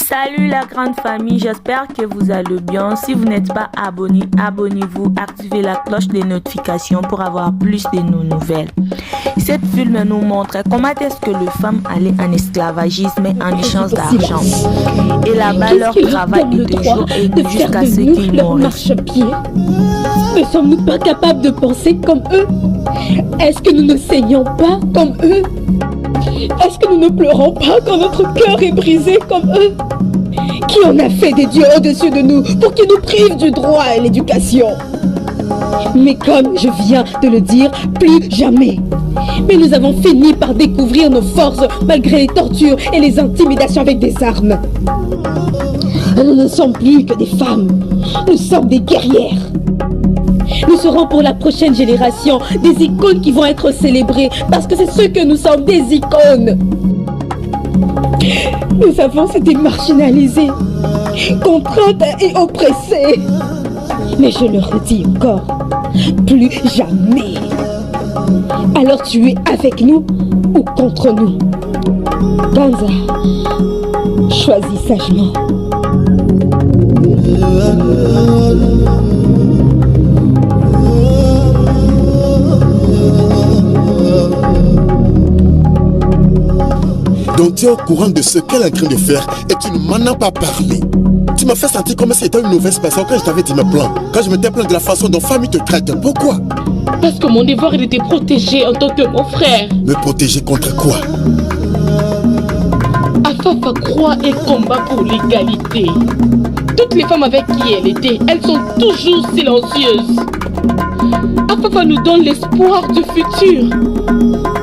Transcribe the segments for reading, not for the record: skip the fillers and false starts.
Salut la grande famille, j'espère que vous allez bien. Si vous n'êtes pas abonné, abonnez-vous, activez la cloche des notifications pour avoir plus de nos nouvelles. Cette film nous montre comment est-ce que les femmes allaient en esclavagisme en échange d'argent. Et là-bas, leur travail est toujours égal jusqu'à ce qu'ils mourent. Ne sommes-nous pas capables de penser comme eux? Est-ce que nous ne saignons pas comme eux? Est-ce que nous ne pleurons pas quand notre cœur est brisé comme eux? Qui en a fait des dieux au-dessus de nous pour qu'ils nous privent du droit à l'éducation? Mais comme je viens de le dire, plus jamais. Mais nous avons fini par découvrir nos forces malgré les tortures et les intimidations avec des armes. Nous ne sommes plus que des femmes. Nous sommes des guerrières. Nous serons pour la prochaine génération des icônes qui vont être célébrées parce que c'est ce que nous sommes, des icônes. Nous avons été marginalisés, contraintes et oppressés. Mais je le redis encore, plus jamais. Alors tu es avec nous ou contre nous? Ganza, choisis sagement. Donc tu es au courant de ce qu'elle est en train de faire et tu ne m'en as pas parlé. Tu m'as fait sentir comme si c'était une mauvaise personne quand je t'avais dit me plaindre. Quand je m'étais plaint de la façon dont famille te traite. Pourquoi? Parce que mon devoir il était protégé en tant que mon frère. Me protéger contre quoi? Afafa croit et combat pour l'égalité. Toutes les femmes avec qui elle était, elles sont toujours silencieuses. Afafa nous donne l'espoir du futur.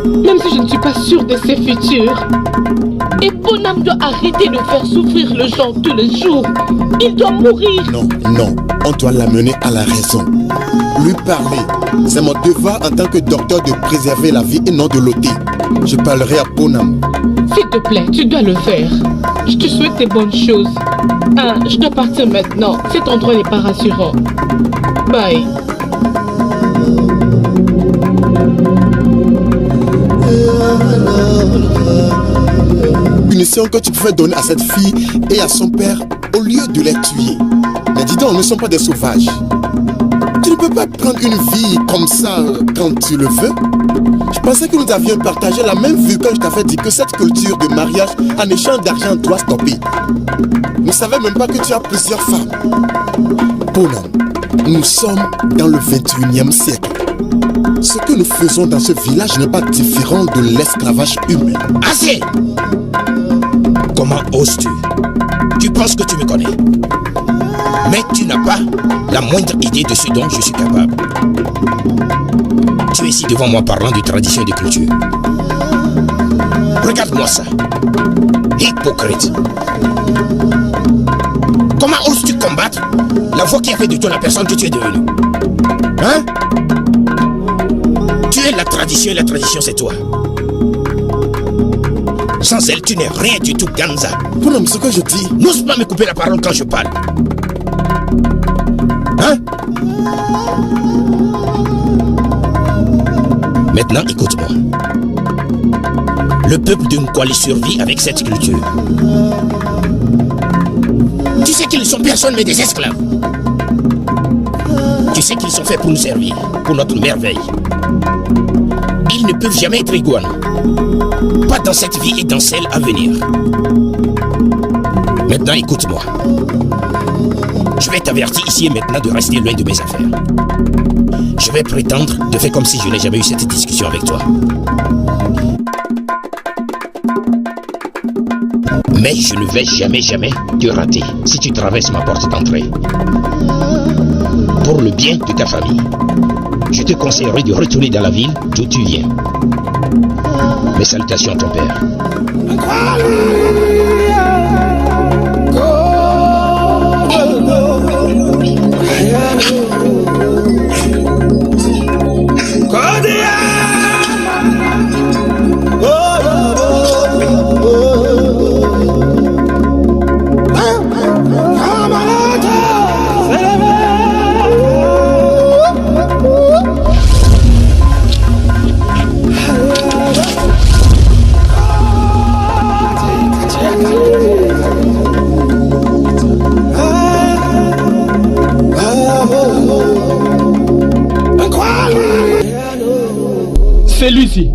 Même si je ne suis pas sûre de ses futurs. Et Bonhomme doit arrêter de faire souffrir le gens tous les jours. Il doit mourir. Non, on doit l'amener à la raison. Lui parler, c'est mon devoir en tant que docteur de préserver la vie et non de l'ôter. Je parlerai à Bonhomme. S'il te plaît, tu dois le faire. Je te souhaite des bonnes choses. Je dois partir maintenant. Cet endroit n'est pas rassurant. Bye. Punition que tu pouvais donner à cette fille et à son père au lieu de les tuer. Mais dis donc, nous ne sommes pas des sauvages. Tu ne peux pas prendre une vie comme ça quand tu le veux. Je pensais que nous avions partagé la même vue quand je t'avais dit que cette culture de mariage en échange d'argent doit stopper. Je ne savais même pas que tu as plusieurs femmes. Bonhomme, nous sommes dans le 21e siècle. Ce que nous faisons dans ce village n'est pas différent de l'esclavage humain. Assez! Comment oses-tu? Tu penses que tu me connais? Mais tu n'as pas la moindre idée de ce dont je suis capable. Tu es ici devant moi parlant de tradition et de culture. Regarde-moi ça. Hypocrite. Comment oses-tu combattre la voix qui a fait de toi la personne que tu es devenue? Hein? Tu es la tradition et la tradition c'est toi. Sans elle, tu n'es rien du tout, Ganza. Bonhomme, ce que je dis... N'ose pas me couper la parole quand je parle. Hein? Maintenant, écoute-moi. Le peuple de Nkwali survit avec cette culture. Tu sais qu'ils ne sont personne mais des esclaves. Tu sais qu'ils sont faits pour nous servir, pour notre merveille. Ils ne peuvent jamais être iguales. Pas dans cette vie et dans celle à venir. Maintenant, écoute-moi. Je vais t'avertir ici et maintenant de rester loin de mes affaires. Je vais prétendre de faire comme si je n'ai jamais eu cette discussion avec toi. Mais je ne vais jamais te rater si tu traverses ma porte d'entrée. Pour le bien de ta famille, je te conseillerais de retourner dans la ville d'où tu viens. Mes salutations à ton père. C'est lui-ci.